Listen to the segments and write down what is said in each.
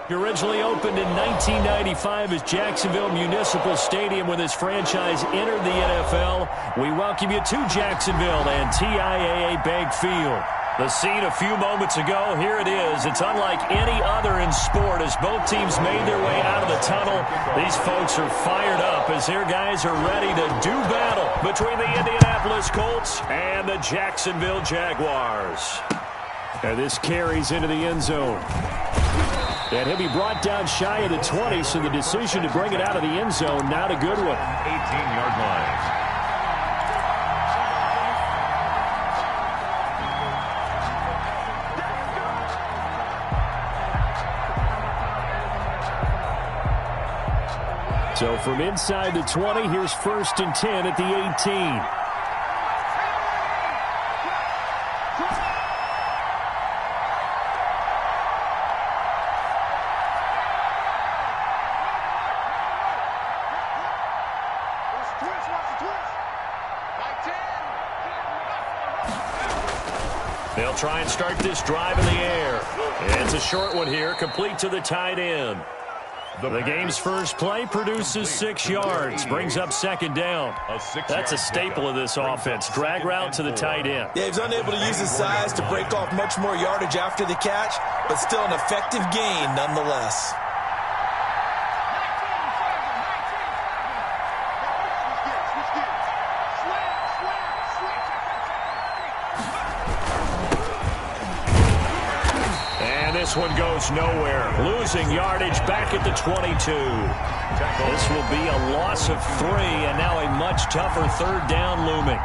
Originally opened in 1995 as Jacksonville Municipal Stadium when this franchise entered the NFL. We welcome you to Jacksonville and TIAA Bank Field. The scene a few moments ago, here it is. It's unlike any other in sport as both teams made their way out of the tunnel. These folks are fired up as their guys are ready to do battle between the Indianapolis Colts and the Jacksonville Jaguars. And this carries into the end zone. And he'll be brought down shy of the 20, so the decision to bring it out of the end zone, not a good one. 18-yard line. So from inside the 20, here's 1st and 10 at the 18. They'll try and start this drive in the air. It's a short one here, complete to the tight end. The game's first play produces 6 yards, brings up 2nd down. That's a staple of this offense. Drag route to the tight end. Yeah, he's unable to use his size to break off much more yardage after the catch, but still an effective gain nonetheless. This one goes nowhere. Losing yardage back at the 22. This will be a loss of 3, and now a much tougher 3rd down looming.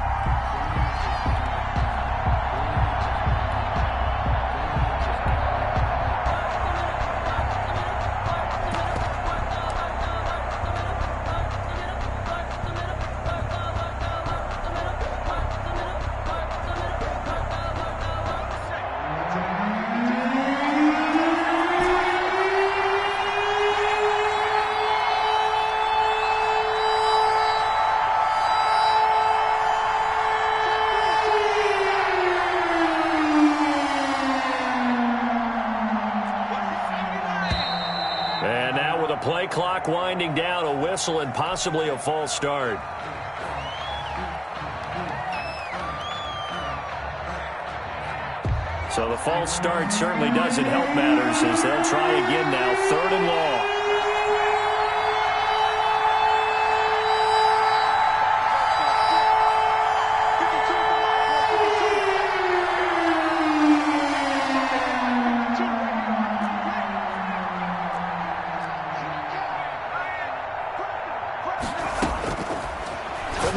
Play clock winding down, a whistle and possibly a false start. So the false start certainly doesn't help matters as they'll try again now, 3rd and long.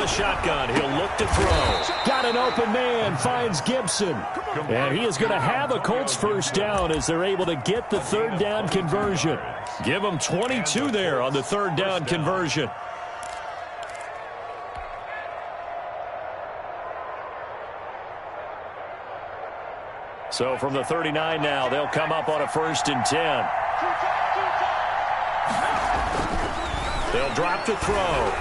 Shotgun, he'll look to throw. Got an open man, finds Gibson. And he is going to have a Colts 1st down as they're able to get the 3rd down conversion. Give them 22 there on the 3rd down conversion. So from the 39 now, they'll come up on a 1st and 10. They'll drop to throw.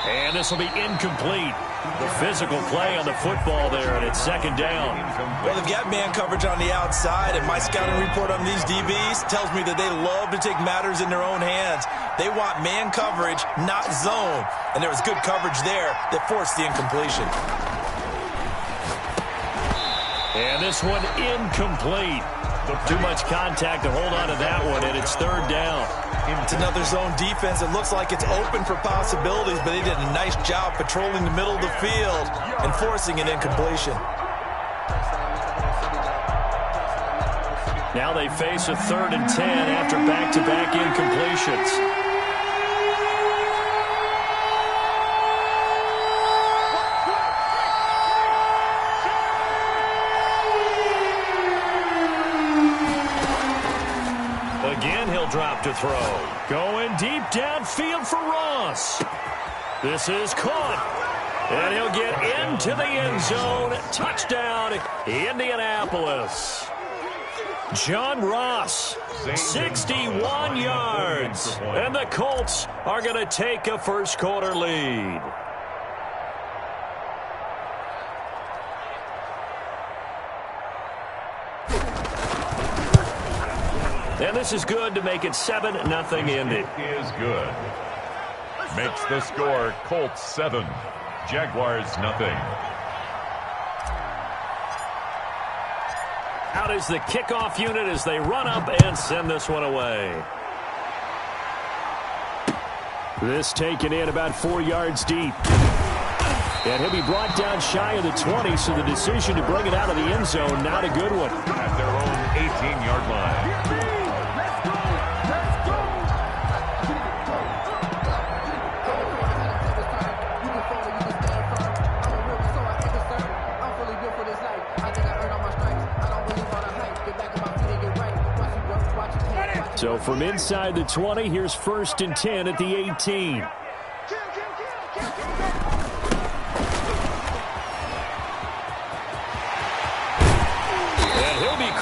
And this will be incomplete. The physical play on the football there, and it's 2nd down. Well, they've got man coverage on the outside, and my scouting report on these DBs tells me that they love to take matters in their own hands. They want man coverage, not zone. And there was good coverage there that forced the incompletion. And this one incomplete. Too much contact to hold on to that one, and it's 3rd down. It's another zone defense. It looks like it's open for possibilities, but they did a nice job patrolling the middle of the field and forcing an incompletion. Now they face a 3rd and 10 after back-to-back incompletions. Drop to throw. Going deep downfield for Ross. This is caught. And he'll get into the end zone. Touchdown, Indianapolis. John Ross, 61 yards. And the Colts are going to take a 1st quarter lead. And this is good to make it 7-0 Indy. Is good. Makes the score Colts 7, Jaguars nothing. Out is the kickoff unit as they run up and send this one away. This taken in about 4 yards deep. And he'll be brought down shy of the 20, so the decision to bring it out of the end zone, not a good one. At their own 18-yard line. So from inside the 20, here's 1st and 10 at the 18.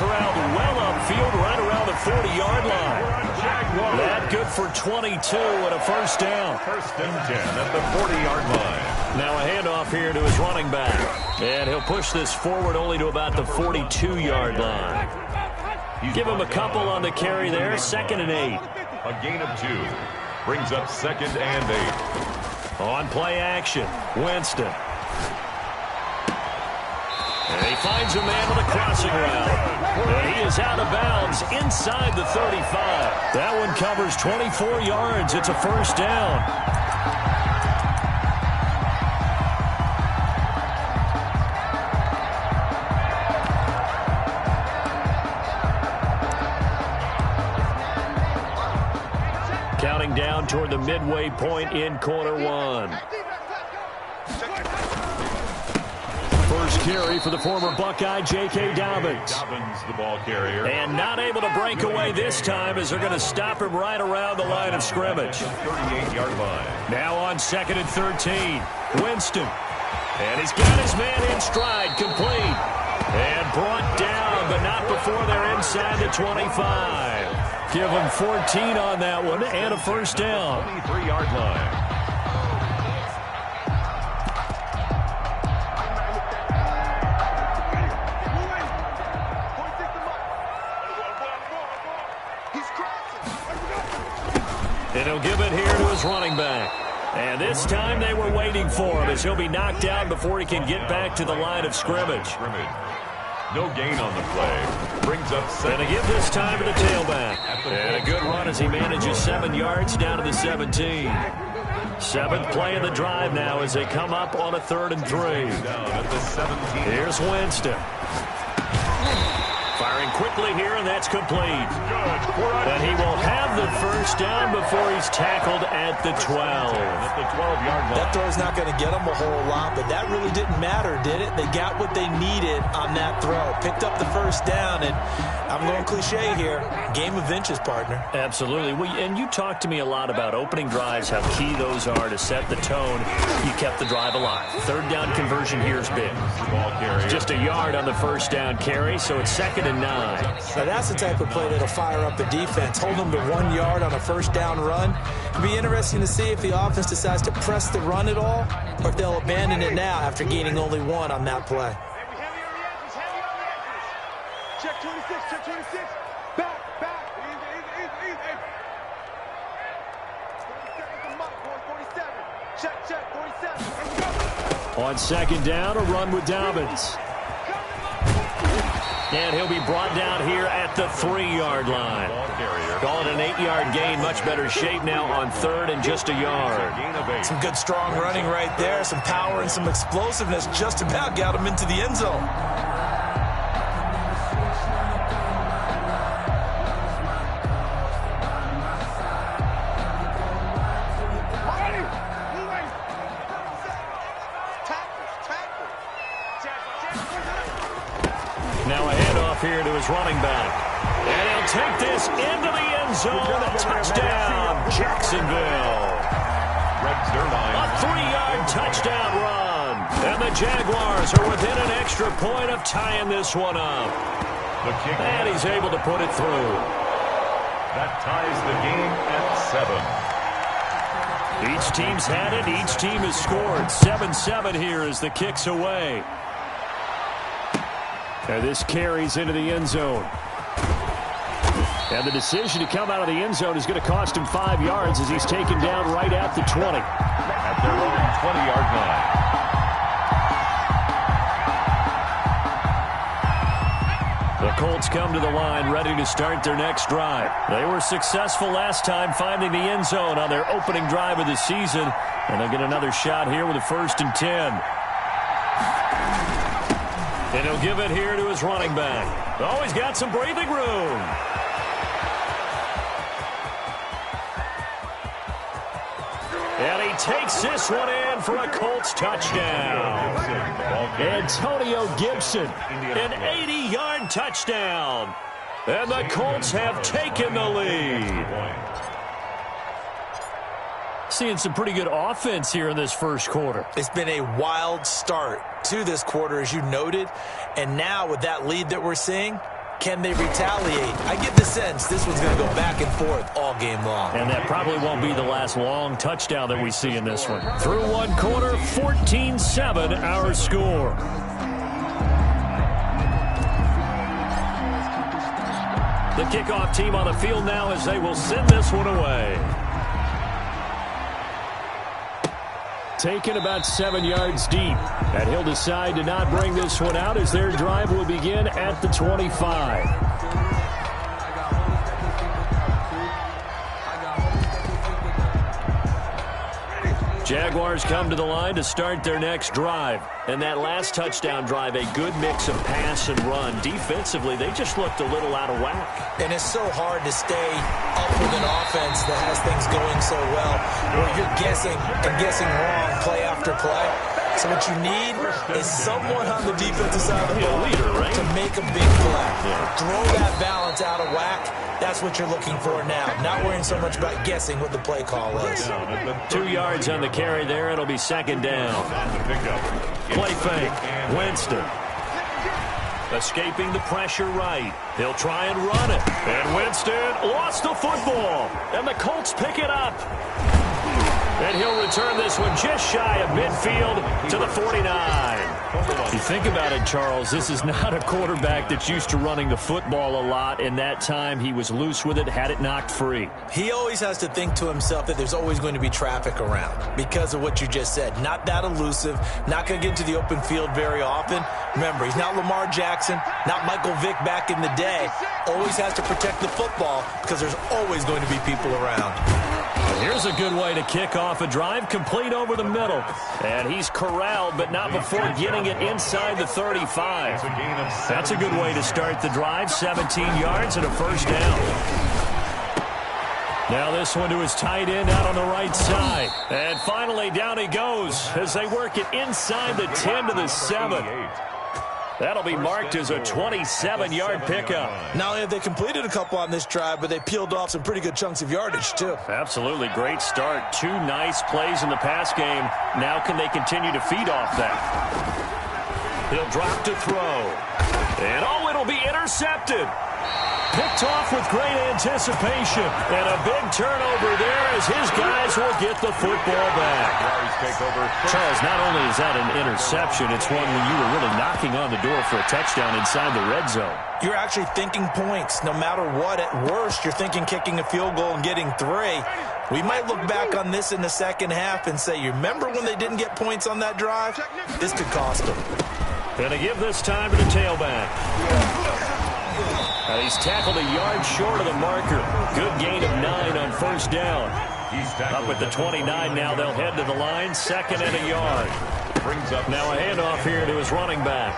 Corralled well upfield right around the 40-yard line. That good for 22 and a 1st down. 1st and 10 at the 40-yard line. Now a handoff here to his running back. And he'll push this forward only to about the 42-yard line. Give him a couple on the carry there. 2nd and 8. A gain of 2. Brings up 2nd and 8. On play action, Winston. And he finds a man on the crossing route. And he is out of bounds inside the 35. That one covers 24 yards. It's a 1st down. Counting down toward the midway point in quarter 1. First carry for the former Buckeye, J.K. Dobbins. Dobbins, the ball carrier. And not able to break away this time as they're going to stop him right around the line of scrimmage. 38-yard line. Now on 2nd and 13. Winston. And he's got his man in stride, complete. And brought down, but not before they're inside the 25. Give him 14 on that one and a 1st down. 23-yard line. And he'll give it here to his running back. And this time they were waiting for him as he'll be knocked down before he can get back to the line of scrimmage. No gain on the play. Brings up 7. And a give this time to the tailback. And a good run as he manages 7 yards down to the 17. 7th play of the drive now as they come up on a 3rd and 3. Down at the 17. Here's Winston. Firing quickly here, and that's complete. And he will have the 1st down before he's tackled at the 12. At the 12-yard line. That throw's not going to get them a whole lot, but that really didn't matter, did it? They got what they needed on that throw. Picked up the 1st down, and I'm going cliche here. Game of inches, partner. Absolutely. Well, and you talked to me a lot about opening drives, how key those are to set the tone. You kept the drive alive. 3rd down conversion here is big. Just a yard on the 1st down carry, so it's 2nd and 9. Now that's the type of play that'll fire up the defense. Hold them to 1 yard on a 1st down run. It'll be interesting to see if the offense decides to press the run at all, or if they'll abandon it now after gaining only 1 on that play. Check 26, check 26. Back, back. Easy. 47. Check, 47. On 2nd down, a run with Dobbins. And he'll be brought down here at the 3-yard line. Call it an 8-yard gain. Much better shape now on 3rd and just a yard. Some good strong running right there. Some power and some explosiveness. Just about got him into the end zone. Now a handoff here to his running back. And he'll take this into the end zone. A touchdown, Jacksonville. A 3-yard touchdown run. And the Jaguars are within an extra point of tying this one up. And he's able to put it through. That ties the game at 7. Each team's had it. Each team has scored. 7-7 here as the kick's away. And this carries into the end zone. And the decision to come out of the end zone is going to cost him 5 yards as he's taken down right at the 20. At their own 20-yard line. The Colts come to the line ready to start their next drive. They were successful last time finding the end zone on their opening drive of the season. And they'll get another shot here with a 1st and 10. And he'll give it here to his running back. Oh, he's got some breathing room. And he takes this one in for a Colts touchdown. Antonio Gibson, an 80-yard touchdown. And the Colts have taken the lead. Seeing some pretty good offense here in this first quarter. It's been a wild start to this quarter, as you noted. And now with that lead that we're seeing, can they retaliate? I get the sense this one's going to go back and forth all game long. And that probably won't be the last long touchdown that we see in this one. Through one quarter, 14-7 our score. The kickoff team on the field now as they will send this one away. Taken about 7 yards deep. And he'll decide to not bring this one out as their drive will begin at the 25. Jaguars come to the line to start their next drive. And that last touchdown drive, a good mix of pass and run. Defensively, they just looked a little out of whack. And it's so hard to stay up with an offense that has things going so well, where you're guessing and guessing wrong play after play. So what you need is someone on the defensive side of the ball to make a big play. Throw that balance out of whack. That's what you're looking for now. Not worrying so much about guessing what the play call is. 2 yards on the carry there. It'll be 2nd down. Play fake. Winston. Escaping the pressure right. He'll try and run it. And Winston lost the football. And the Colts pick it up. And he'll return this one just shy of midfield to the 49. You think about it, Charles, this is not a quarterback that's used to running the football a lot. In that time, he was loose with it, had it knocked free. He always has to think to himself that there's always going to be traffic around because of what you just said. Not that elusive, not going to get into the open field very often. Remember, he's not Lamar Jackson, not Michael Vick back in the day. Always has to protect the football because there's always going to be people around. Here's a good way to kick off a drive, complete over the middle. And he's corralled, but not before getting it inside the 35. That's a good way to start the drive, 17 yards and a 1st down. Now this one to his tight end out on the right side. And finally down he goes as they work it inside the 10 to the 7. That'll be marked as a 27-yard pickup. Not only have they completed a couple on this drive, but they peeled off some pretty good chunks of yardage, too. Absolutely. Great start. 2 nice plays in the pass game. Now can they continue to feed off that? He'll drop to throw. And, oh, it'll be intercepted. Picked off with great anticipation. And a big turnover there as his guys will get the football back. Charles, not only is that an interception, it's one when you were really knocking on the door for a touchdown inside the red zone. You're actually thinking points. No matter what, at worst, you're thinking kicking a field goal and getting 3. We might look back on this in the second half and say, you remember when they didn't get points on that drive? This could cost them. Going to give this time to the tailback. And he's tackled a yard short of the marker. Good gain of 9 on 1st down. Up at the 29 now. They'll head to the line. 2nd and a yard. Now a handoff here to his running back.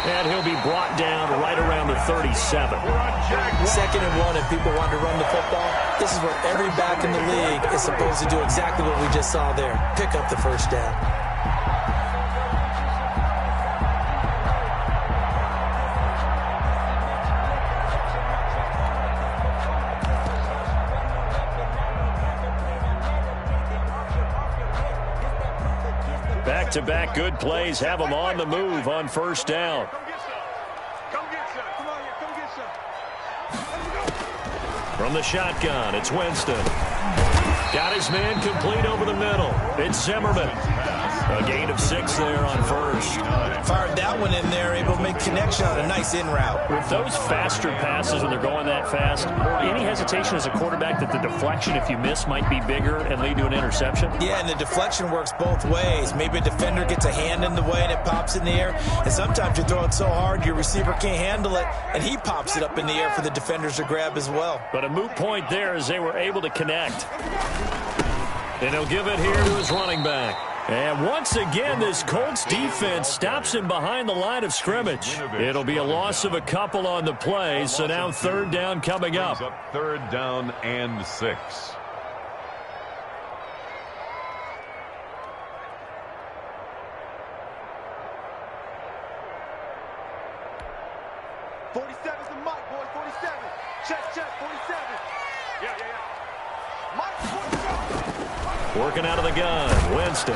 And he'll be brought down right around the 37. 2nd and 1 and people want to run the football. This is where every back in the league is supposed to do exactly what we just saw there. Pick up the 1st down. Back-to-back good plays have them on the move on 1st down. From the shotgun, it's Winston. Got his man complete over the middle. It's Zimmerman. A gain of 6 there on first. Fired that one in there, able to make connection on a nice in route. With those faster passes when they're going that fast, any hesitation as a quarterback that the deflection, if you miss, might be bigger and lead to an interception? Yeah, and the deflection works both ways. Maybe a defender gets a hand in the way and it pops in the air. And sometimes you throw it so hard your receiver can't handle it, and he pops it up in the air for the defenders to grab as well. But a moot point there as they were able to connect. And he'll give it here to his running back. And once again, this Colts defense stops him behind the line of scrimmage. It'll be a loss of a couple on the play, so now third down coming up. Third down and 6. The Mike, boys, 47. Check, 47. Yeah. Mike, 47. Working out of the gun, Winston.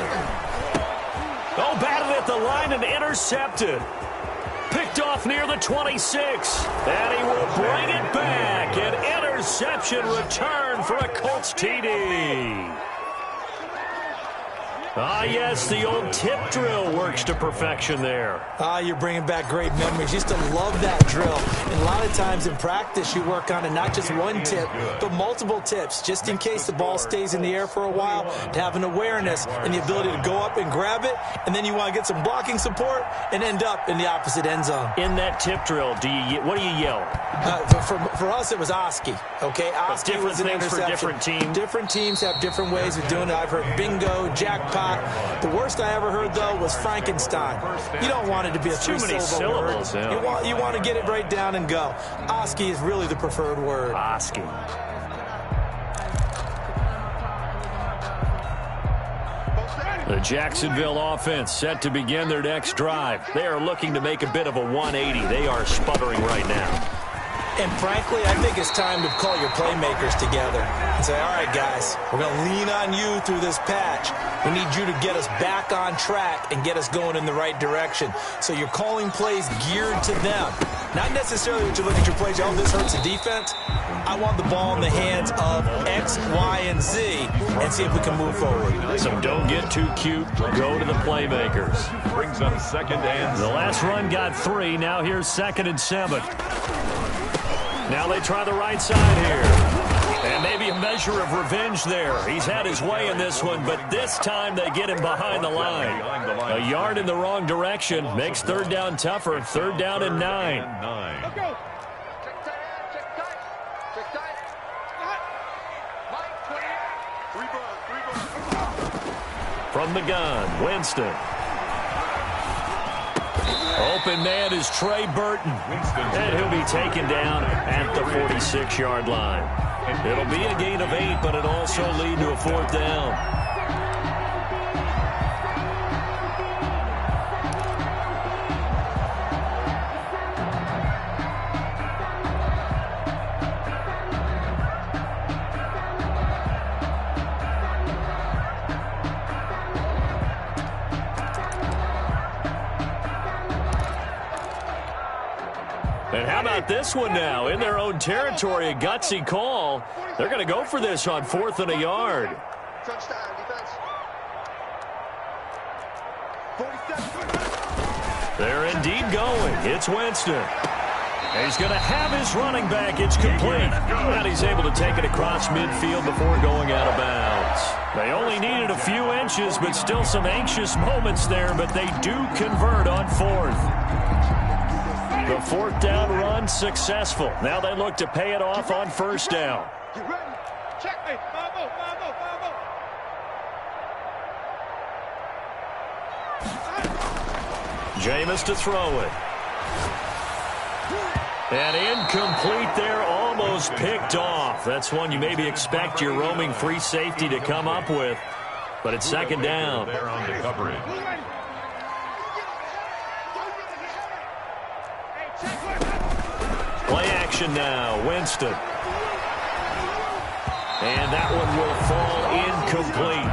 Oh, batted at the line and intercepted. Picked off near the 26. And he will bring it back. An interception return for a Colts TD. Ah, yes, the old tip drill works to perfection there. Ah, you're bringing back great memories. Used to love that drill. And a lot of times in practice, you work on it, not just one tip, but multiple tips, just in case the ball stays in the air for a while, to have an awareness and the ability to go up and grab it, and then you want to get some blocking support and end up in the opposite end zone. In that tip drill, what do you yell? For us, it was Oski. Okay, Oski was an interception. For different teams. Different teams have different ways of doing it. I've heard bingo, jackpot. The worst I ever heard, though, was Frankenstein. You don't want it to be a three-syllable word. Yeah. You want to get it right down and go. Oski is really the preferred word. Oski. The Jacksonville offense set to begin their next drive. They are looking to make a bit of a 180. They are sputtering right now. And frankly, I think it's time to call your playmakers together and say, all right, guys, we're going to lean on you through this patch. We need you to get us back on track and get us going in the right direction. So you're calling plays geared to them. Not necessarily that you look at your plays, oh, this hurts the defense. I want the ball in the hands of X, Y, and Z and see if we can move forward. So don't get too cute. Go to the playmakers. Brings up second and 7. The last run got 3. Now here's 2nd and 7. Now they try the right side here. And maybe a measure of revenge there. He's had his way in this one, but this time they get him behind the line. A yard in the wrong direction makes third down tougher. Third down and 9. Let's go. From the gun, Winston. Open man is Trey Burton. And he'll be taken down at the 46-yard line. It'll be a gain of 8, but it'll also lead to a 4th down. And how about this one now? In their own territory, a gutsy call. They're going to go for this on 4th and a yard. Touchdown, defense. 47. They're indeed going. It's Winston. And he's going to have his running back. It's complete. And he's able to take it across midfield before going out of bounds. They only needed a few inches, but still some anxious moments there. But they do convert on 4th. The 4th down run successful. Now they look to pay it off on 1st down. Get ready. Check. Hey, 5-0. Jameis to throw it. And incomplete there, almost picked off. That's one you maybe expect your roaming free safety to come up with. But it's 2nd down. There on the coverage. Play action now, Winston. And that one will fall incomplete.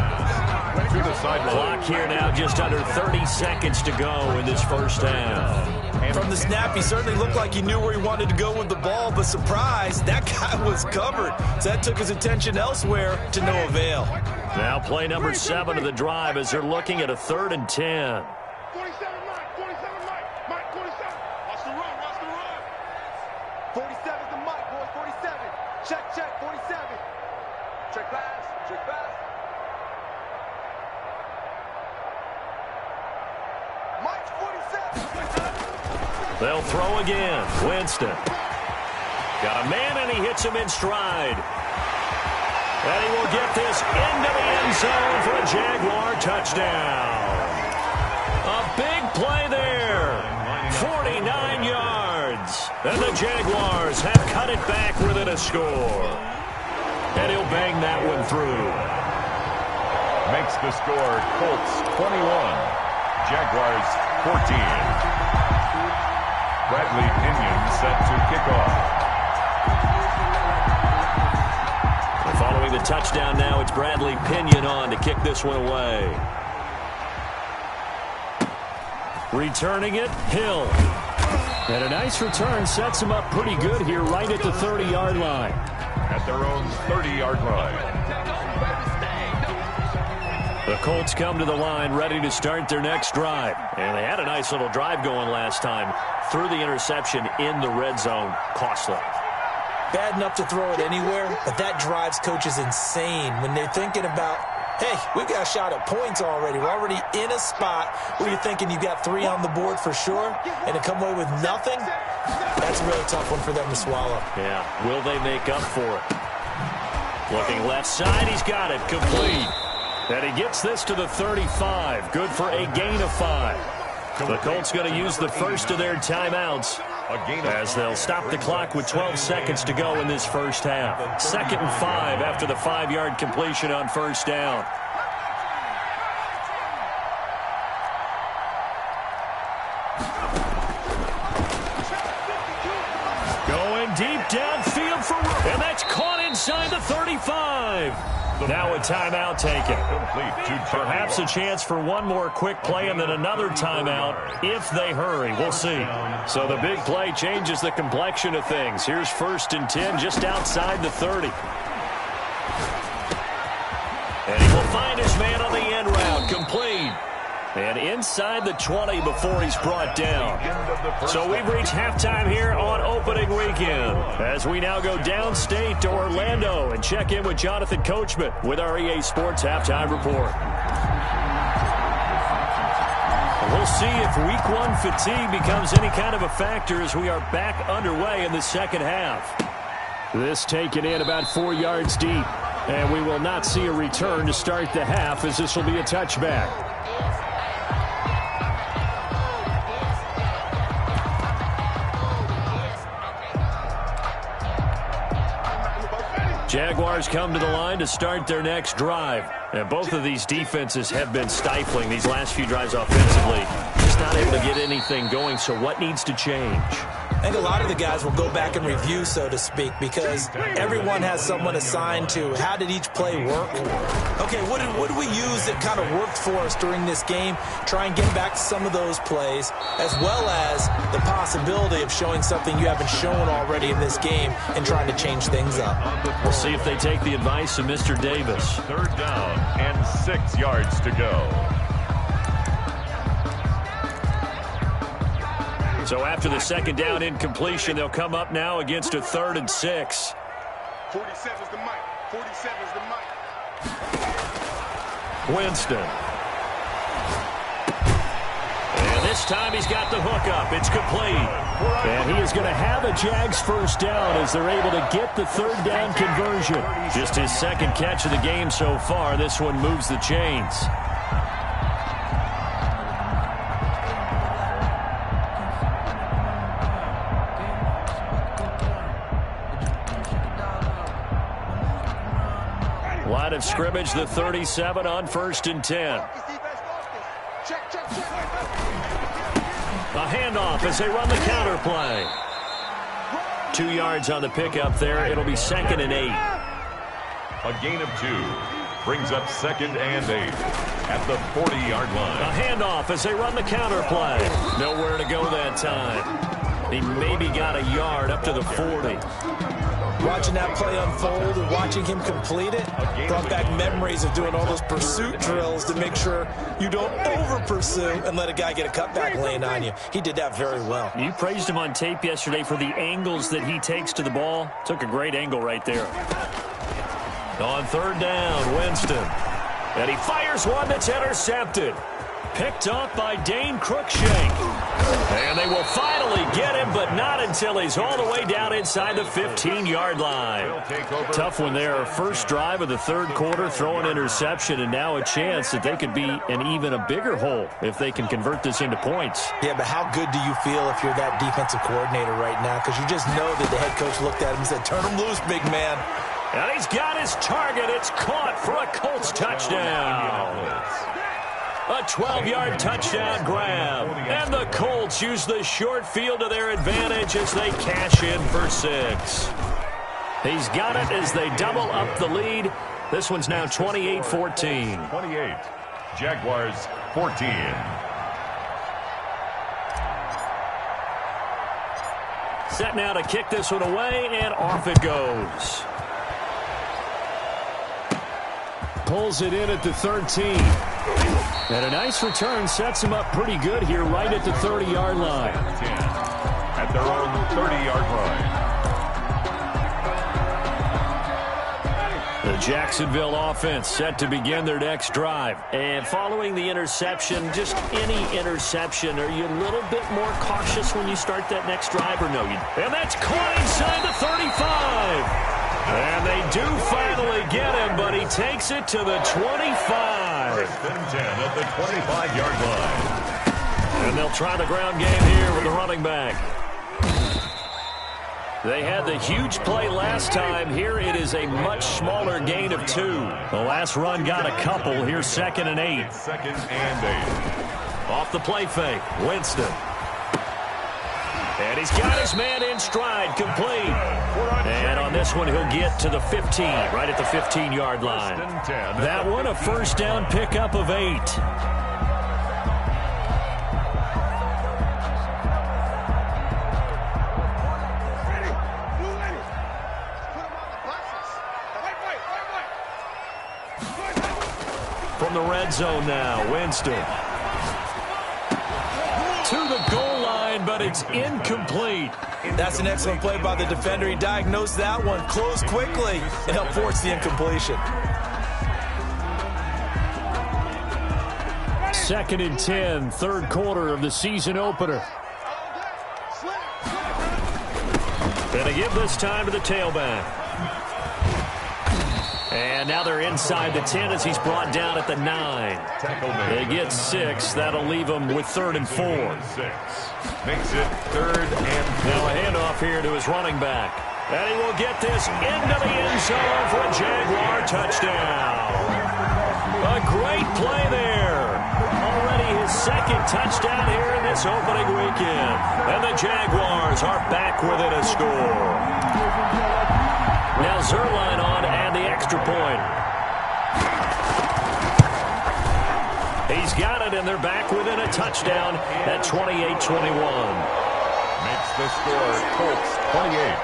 To the sideline. Clock here now, just under 30 seconds to go in this first half. From the snap, he certainly looked like he knew where he wanted to go with the ball, but surprise, that guy was covered. So that took his attention elsewhere to no avail. Now play number 7 of the drive as they're looking at a 3rd and 10. 47, Mike. 47, Mike. Mike, 47. Watch the run. Watch the run. 47 is the Mike, boys. 47. Check, 47. Check pass. Check pass. Mike's 47. They'll throw again. Winston. Got a man, and he hits him in stride. And he will get this into the end zone for a Jaguar touchdown. A big play there. 49 yards. And the Jaguars have cut it back within a score. And he'll bang that one through. Makes the score Colts 21, Jaguars 14. Bradley Pinion set to kick off. Following the touchdown now, it's Bradley Pinion on to kick this one away. Returning it, Hill. And a nice return sets him up pretty good here right at the 30-yard line. At their own 30-yard line. The Colts come to the line ready to start their next drive. And they had a nice little drive going last time. Threw the interception in the red zone. Costly. Bad enough to throw it anywhere, but that drives coaches insane when they're thinking about, hey, we got a shot at points already. We're already in a spot where you're thinking you got 3 on the board for sure, and to come away with nothing, that's a really tough one for them to swallow. Yeah, will they make up for it? Looking left side, he's got it, complete. And he gets this to the 35, good for a gain of 5. The Colts going to use the first of their timeouts as they'll stop the clock with 12 seconds to go in this first half. 2nd and 5 after the 5-yard completion on first down. Going deep downfield for Rook, and that's caught inside the 35. Now a timeout taken. Perhaps a chance for one more quick play and then another timeout if they hurry. We'll see. So the big play changes the complexion of things. Here's 1st and 10 just outside the 30. And he will find his man on the end route. Complete. And inside the 20 before he's brought down. So we've reached halftime here on opening weekend as we now go downstate to Orlando and check in with Jonathan Coachman with our EA Sports Halftime Report. We'll see if Week 1 fatigue becomes any kind of a factor as we are back underway in the second half. This taken in about 4 yards deep, and we will not see a return to start the half as this will be a touchback. Jaguars come to the line to start their next drive. And both of these defenses have been stifling these last few drives offensively. Just not able to get anything going, so what needs to change? I think a lot of the guys will go back and review, so to speak, because everyone has someone assigned to how did each play work. Okay, what did we use that kind of worked for us during this game? Try and get back to some of those plays, as well as the possibility of showing something you haven't shown already in this game and trying to change things up. We'll see if they take the advice of Mr. Davis. 3rd down and 6 yards to go. So after the 2nd down incompletion, they'll come up now against a 3rd and 6. 47 is the mic. 47 is the mic. Winston. And this time he's got the hook up. It's complete. And he is going to have a Jags 1st down as they're able to get the 3rd down conversion. Just his 2nd catch of the game so far. This one moves the chains. Line of scrimmage, the 37 on 1st and 10. A handoff as they run the counter play. 2 yards on the pickup there. It'll be 2nd and 8. A gain of 2 brings up 2nd and 8 at the 40-yard line. A handoff as they run the counter play. Nowhere to go that time. He maybe got a yard up to the 40. Watching that play unfold and watching him complete it brought back memories of doing all those pursuit drills to make sure you don't over-pursue and let a guy get a cutback lane on you. He did that very well. You praised him on tape yesterday for the angles that he takes to the ball. Took a great angle right there. On third down, Winston. And he fires one that's intercepted. Picked off by Dane Cruikshank. And they will finally get him, but not until he's all the way down inside the 15-yard line. Tough one there. First drive of the third quarter, throw an interception, and now a chance that they could be in even a bigger hole if they can convert this into points. Yeah, but how good do you feel if you're that defensive coordinator right now? Because you just know that the head coach looked at him and said, turn him loose, big man. And he's got his target. It's caught for a Colts touchdown. A 12-yard touchdown grab. And the Colts use the short field to their advantage as they cash in for 6. He's got it as they double up the lead. This one's now 28-14. 28. Jaguars 14. Set now to kick this one away, and off it goes. Pulls it in at the 13. And a nice return sets him up pretty good here right at the 30-yard line. 10 at their own 30-yard line. The Jacksonville offense set to begin their next drive. And following the interception, just any interception, are you a little bit more cautious when you start that next drive or no? And that's caught inside the 35. And they do finally get him, but he takes it to the 25. First and 10 at the 25-yard line. And they'll try the ground game here with the running back. They had the huge play last time. Here it is a much smaller gain of 2. The last run got a couple. Here's 2nd and 8. Second and 8. Off the play fake, Winston. And he's got his man in stride, complete. And on this one, he'll get to the 15, right at the 15-yard line. That one, a first down pickup of 8. From the red zone now, Winston. To the goal line, but it's incomplete. That's an excellent play by the defender. He diagnosed that one, closed quickly, and helped force the incompletion. 2nd and 10, third quarter of the season opener. Gonna give this time to the tailback. And now they're inside the 10 as he's brought down at the 9. They get 6. That'll leave them with 3rd and 4. 6. Makes it 3rd and 4. Now a handoff here to his running back. And he will get this into the end zone for a Jaguar touchdown. A great play there. Already his 2nd touchdown here in this opening weekend. And the Jaguars are back within a score. Now Zerline on and the extra point. He's got it, and they're back within a touchdown at 28-21. Makes the score Colts 28,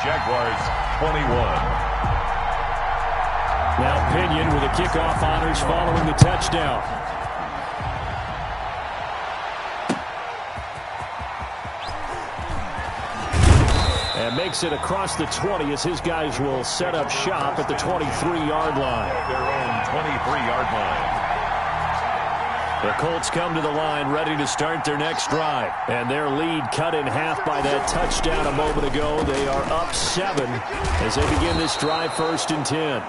Jaguars 21. Now Pinion with the kickoff honors following the touchdown. And makes it across the 20 as his guys will set up shop at the 23-yard line. Their own 23-yard line. The Colts come to the line ready to start their next drive. And their lead cut in half by that touchdown a moment ago. They are up 7 as they begin this drive 1st and 10.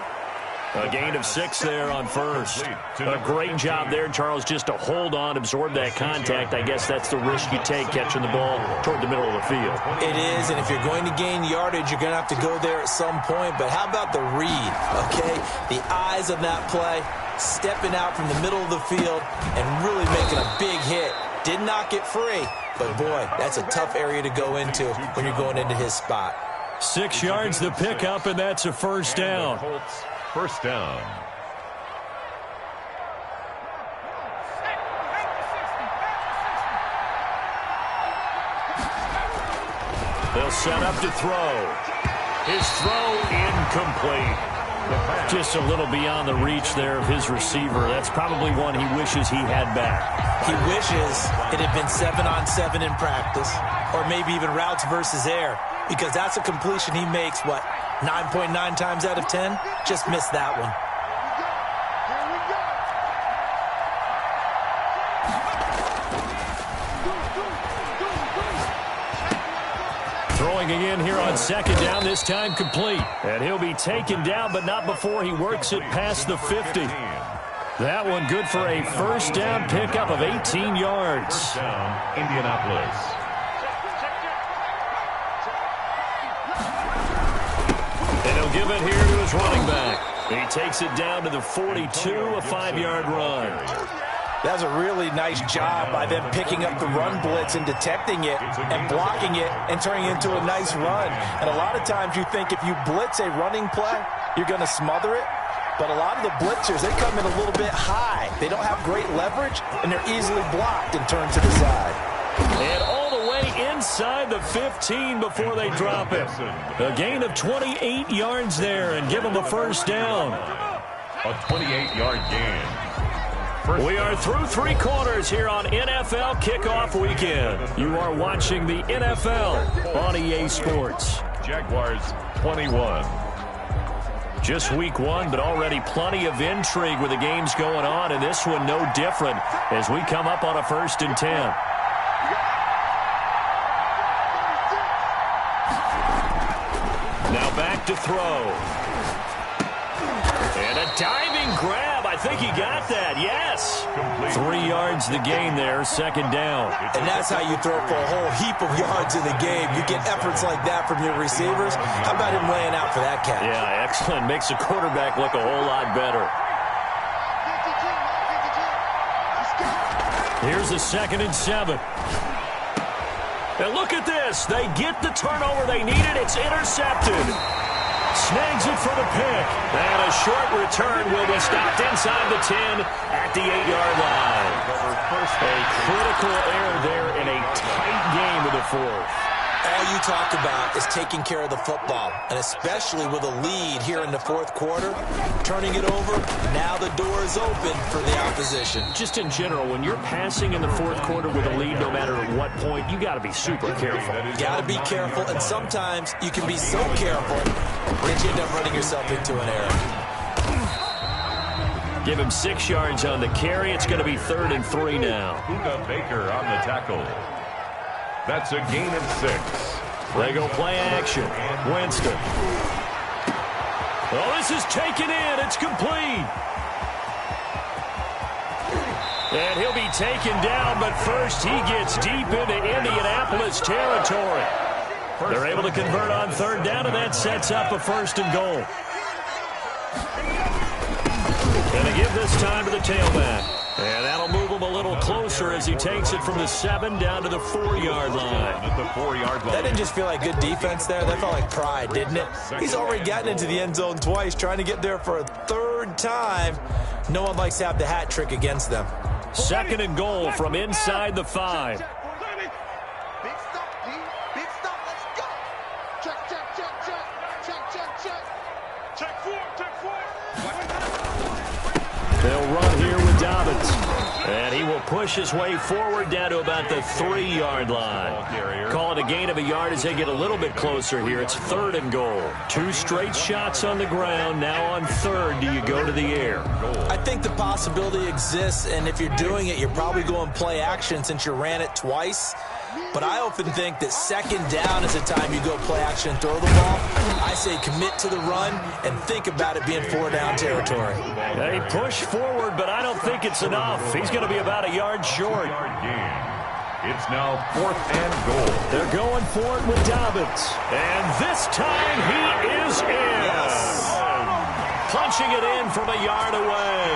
A gain of 6 there on first. A great job there, Charles, just to hold on, absorb that contact. I guess that's the risk you take catching the ball toward the middle of the field. It is, and if you're going to gain yardage, you're going to have to go there at some point. But how about the read, okay? The eyes of that play, stepping out from the middle of the field and really making a big hit. Did not get free, but boy, that's a tough area to go into when you're going into his spot. 6 yards the pickup, and that's a first down. First down. They'll set up to throw. His throw incomplete. Just a little beyond the reach there of his receiver. That's probably one he wishes he had back. He wishes it had been 7-on-7 in practice, or maybe even routes versus air, because that's a completion he makes, 9.9 times out of 10? Just missed that one. Throwing again here on second down, this time complete. And he'll be taken down, but not before he works it past the 50. That one good for a first down pickup of 18 yards. First down, Indianapolis. And he'll give it here to his running back. He takes it down to the 42, a 5-yard run. That's a really nice job by them picking up the run blitz and detecting it and blocking it and turning it into a nice run. And a lot of times you think if you blitz a running play, you're going to smother it. But a lot of the blitzers, they come in a little bit high. They don't have great leverage, and they're easily blocked and turned to the side. And all the way inside the 15 before they drop it. A gain of 28 yards there and give them a first down. A 28-yard gain. We are through 3 quarters here on NFL Kickoff Weekend. You are watching the NFL on EA Sports. Jaguars 21. Just week 1, but already plenty of intrigue with the games going on, and this one no different as we come up on a 1st and 10. Now back to throw. And a diving grab. I think he got that. Yes. 3 yards the gain there, second down. And that's how you throw for a whole heap of yards in the game. You get efforts like that from your receivers. How about him laying out for that catch? Yeah, excellent. Makes the quarterback look a whole lot better. Here's a 2nd and 7. And look at this. They get the turnover they needed. It's intercepted. Snags it for the pick. And a short return will be stopped inside the 10 at the 8-yard line. A critical error there in a tight game of the 4th. All you talk about is taking care of the football, and especially with a lead here in the 4th quarter, turning it over, now the door is open for the opposition. Just in general, when you're passing in the 4th quarter with a lead, no matter at what point, you got to be super careful. Got to be careful, and sometimes you can be so careful that you end up running yourself into an error. Give him 6 yards on the carry. It's going to be 3rd and 3 now. Buda Baker on the tackle. That's a gain of 6. They go play action. Winston. Oh, this is taken in. It's complete. And he'll be taken down, but first he gets deep into Indianapolis territory. They're able to convert on 3rd down, and that sets up a 1st and goal. And they give this time to the tailback. And that'll move him a little closer as he takes it from the 7 down to the 4-yard line. At the 4-yard line. That didn't just feel like good defense there. That felt like pride, didn't it? He's already gotten into the end zone twice, trying to get there for a 3rd time. No one likes to have the hat trick against them. 2nd and goal from inside the 5. Big stop, D. Big stop. Let's go. Check, check, check, check. Check, check, check. Check 4, check 4. They'll run here with Dobbins. And he will push his way forward down to about the 3-yard line. Call it a gain of a yard as they get a little bit closer here. It's 3rd and goal. 2 straight shots on the ground. Now on 3rd, do you go to the air? I think the possibility exists, and if you're doing it, you're probably going play action since you ran it twice. But I often think that 2nd down is the time you go play action and throw the ball. I say commit to the run and think about it being 4-down territory. They push forward, but I don't think it's enough. He's going to be about a yard short. It's now 4th and goal. They're going for it with Dobbins. And this time he is in. Yes. Punching it in from a yard away.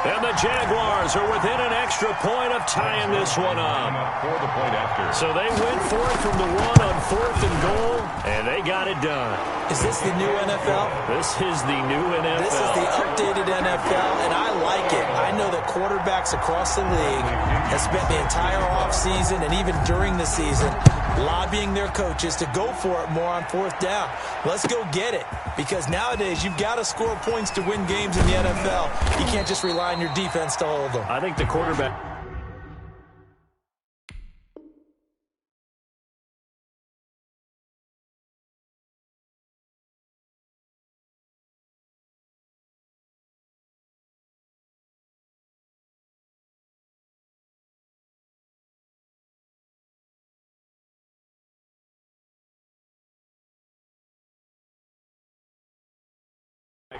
And the Jaguars are within an extra point of tying this one up. For the point after. So they went for it from the 1 on 4th and goal, and they got it done. Is this the new NFL? This is the new NFL. This is the updated NFL, and I like it. I know that quarterbacks across the league have spent the entire offseason and even during the season lobbying their coaches to go for it more on fourth down. Let's go get it, because nowadays you've got to score points to win games in the NFL. You can't just rely on your defense to hold them. I think the quarterback...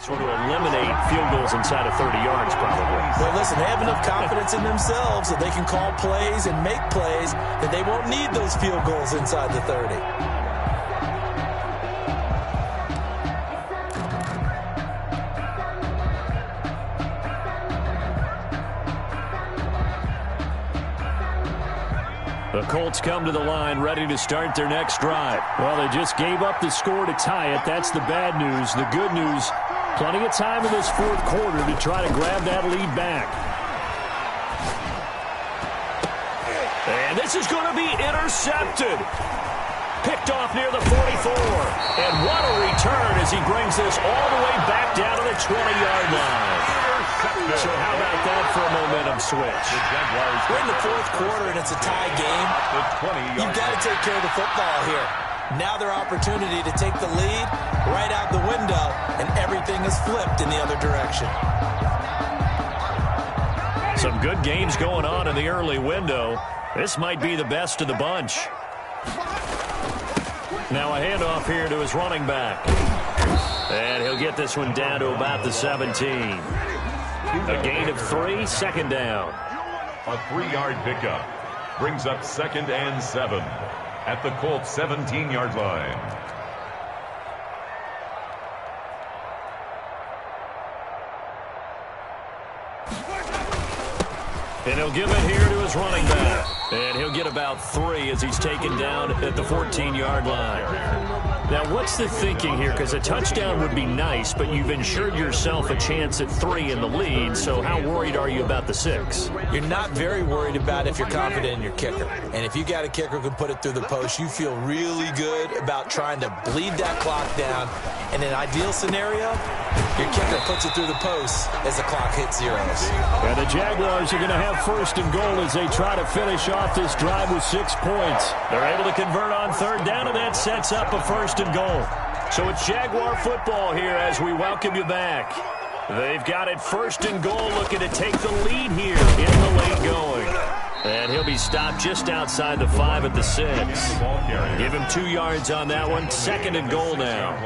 want to eliminate field goals inside of 30 yards, probably. Well, listen, they have enough confidence in themselves that they can call plays and make plays that they won't need those field goals inside the 30. The Colts come to the line ready to start their next drive. Well, they just gave up the score to tie it. That's the bad news. The good news, plenty of time in this fourth quarter to try to grab that lead back. And this is going to be intercepted. Picked off near the 44. And what a return as he brings this all the way back down to the 20-yard line. So how about that for a momentum switch? We're in the fourth quarter and it's a tie game. You've got to take care of the football here. Now their opportunity to take the lead right out the window, and everything is flipped in the other direction. Some good games going on in the early window. This might be the best of the bunch. Now a handoff here to his running back. And he'll get this one down to about the 17. A gain of 3, second down. A 3-yard pickup brings up 2nd and 7 at the Colts 17-yard line. And he'll give it here to his running back. And he'll get about 3 as he's taken down at the 14-yard line. Now, what's the thinking here? Because a touchdown would be nice, but you've ensured yourself a chance at 3 in the lead, so how worried are you about the 6? You're not very worried about if you're confident in your kicker. And if you got a kicker who can put it through the post, you feel really good about trying to bleed that clock down. In an ideal scenario, your kicker puts it through the post as the clock hits zeros. And the Jaguars are going to have 1st and goal as they try to finish off this drive with 6 points. They're able to convert on 3rd down, and that sets up a 1st and goal. So it's Jaguar football here as we welcome you back. They've got it 1st and goal, looking to take the lead here in the late going. And he'll be stopped just outside the 5 at the 6. Give him 2 yards on that one. 2nd and goal now.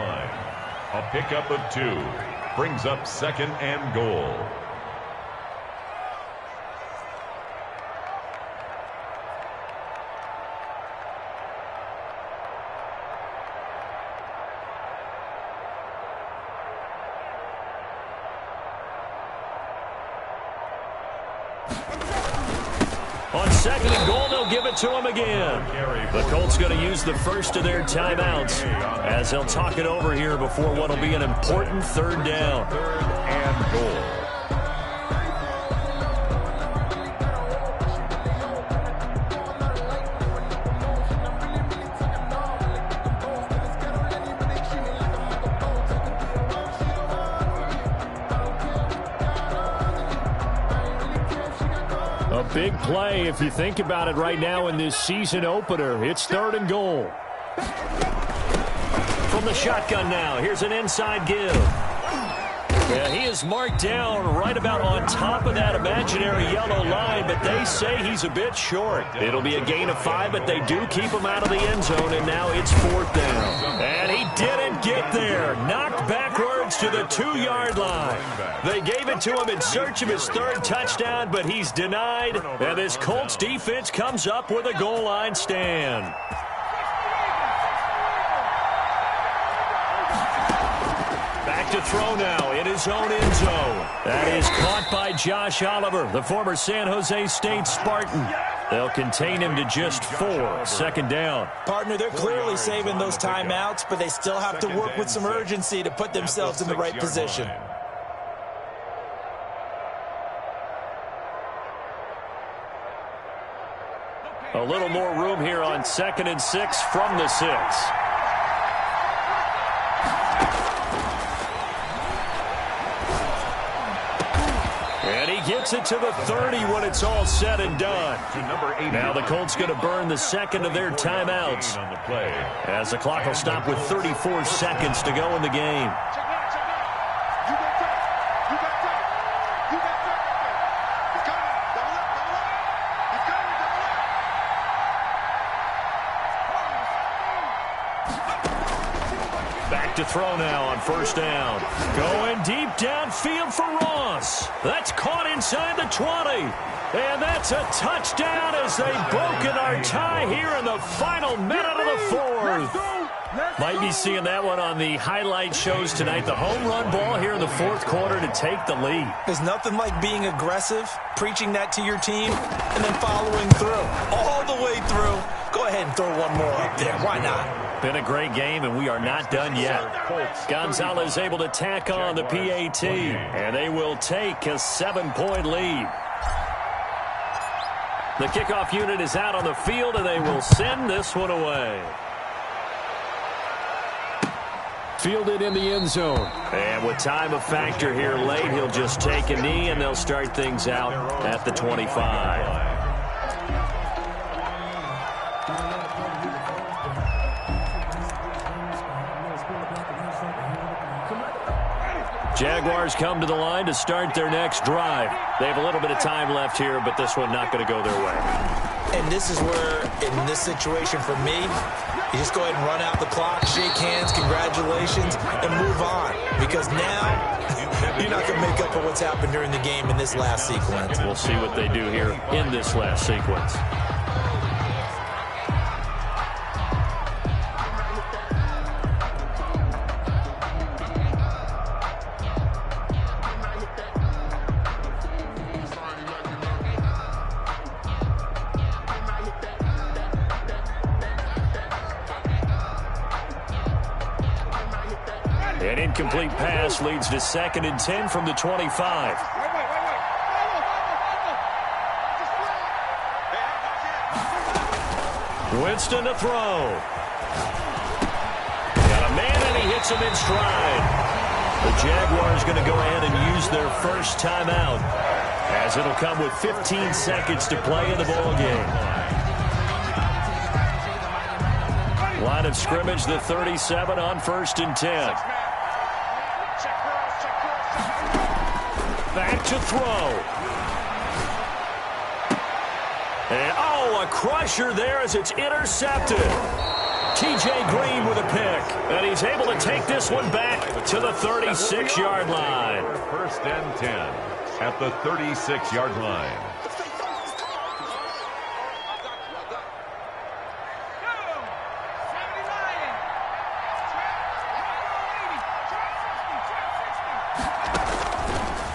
A pickup of 2 brings up 2nd and goal. On 2nd and goal, they'll give it to him again. The Colts going to use the first of their timeouts as they'll talk it over here before what will be an important 3rd down. 3rd and goal. A big play if you think about it right now in this season opener. It's 3rd and goal. From the shotgun now, here's an inside give. Yeah, he is marked down right about on top of that imaginary yellow line, but they say he's a bit short. It'll be a gain of 5, but they do keep him out of the end zone, and now it's 4th down. And he didn't get there. Knocked backwards to the 2-yard line. They gave it to him in search of his 3rd touchdown, but he's denied. And this Colts defense comes up with a goal line stand. To throw now in his own end zone. That is caught by Josh Oliver, the former San Jose State Spartan. They'll contain him to just 4. 2nd down. Partner, they're clearly saving those timeouts, but they still have to work with some urgency to put themselves in the right position. A little more room here on 2nd and 6 from the 6. And he gets it to the 30 when it's all said and done. Now the Colts going to burn the second of their timeouts as the clock will stop with 34 seconds to go in the game. To throw now on 1st down. Going deep downfield for Ross. That's caught inside the 20. And that's a touchdown as they've broken our tie here in the final minute of the 4th. Might be seeing that one on the highlight shows tonight. The home run ball here in the 4th quarter to take the lead. There's nothing like being aggressive, preaching that to your team, and then following through. All the way through. Go ahead and throw one more up there. Why not? Been a great game, and we are not done yet. Gonzalez able to tack on the PAT, and they will take a 7-point lead. The kickoff unit is out on the field, and they will send this one away. Fielded in the end zone. And with time a factor here late, he'll just take a knee, and they'll start things out at the 25. Jaguars come to the line to start their next drive. They have a little bit of time left here, but this one not going to go their way. And this is where, in this situation for me, you just go ahead and run out the clock, shake hands, congratulations, and move on. Because now, you're not going to make up for what's happened during the game in this last sequence. We'll see what they do here in this last sequence. An incomplete pass leads to 2nd and 10 from the 25. Winston to throw. Got a man, and he hits him in stride. The Jaguars going to go ahead and use their first timeout, as it'll come with 15 seconds to play in the ballgame. Line of scrimmage, the 37 on 1st and 10. Back to throw. And, a crusher there as it's intercepted. T.J. Green with a pick. And he's able to take this one back to the 36-yard line. 1st and 10 at the 36-yard line.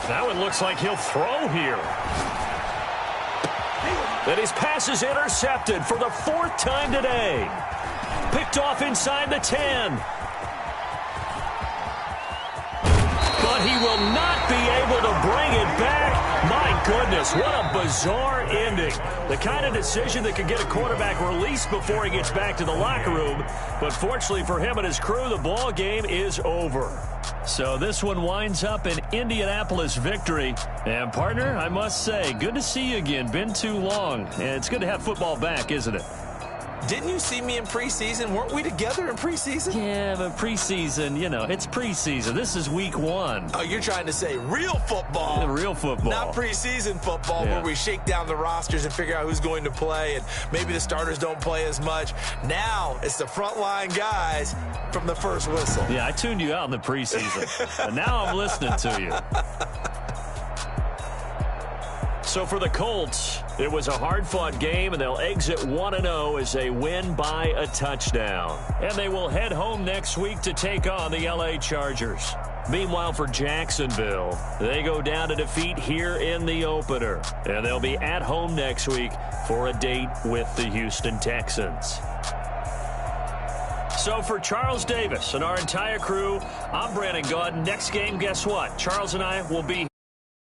Now it looks like he'll throw here. And his pass is intercepted for the 4th time today. Picked off inside the 10. But he will not be able to bring it back. My goodness, what a bizarre ending. The kind of decision that could get a quarterback released before he gets back to the locker room. But fortunately for him and his crew, the ball game is over. So this one winds up an Indianapolis victory. And, partner, I must say, good to see you again. Been too long. And it's good to have football back, isn't it? Didn't you see me in preseason? Weren't we together in preseason? Yeah, but preseason, it's preseason. This is week 1. Oh, you're trying to say real football. Real football. Not preseason football where we shake down the rosters and figure out who's going to play, and maybe the starters don't play as much. Now it's the frontline guys from the first whistle. Yeah, I tuned you out in the preseason. And now I'm listening to you. So for the Colts, it was a hard-fought game, and they'll exit 1-0 as they win by a touchdown. And they will head home next week to take on the L.A. Chargers. Meanwhile, for Jacksonville, they go down to defeat here in the opener. And they'll be at home next week for a date with the Houston Texans. So for Charles Davis and our entire crew, I'm Brandon Gaudin. Next game, guess what? Charles and I will be here.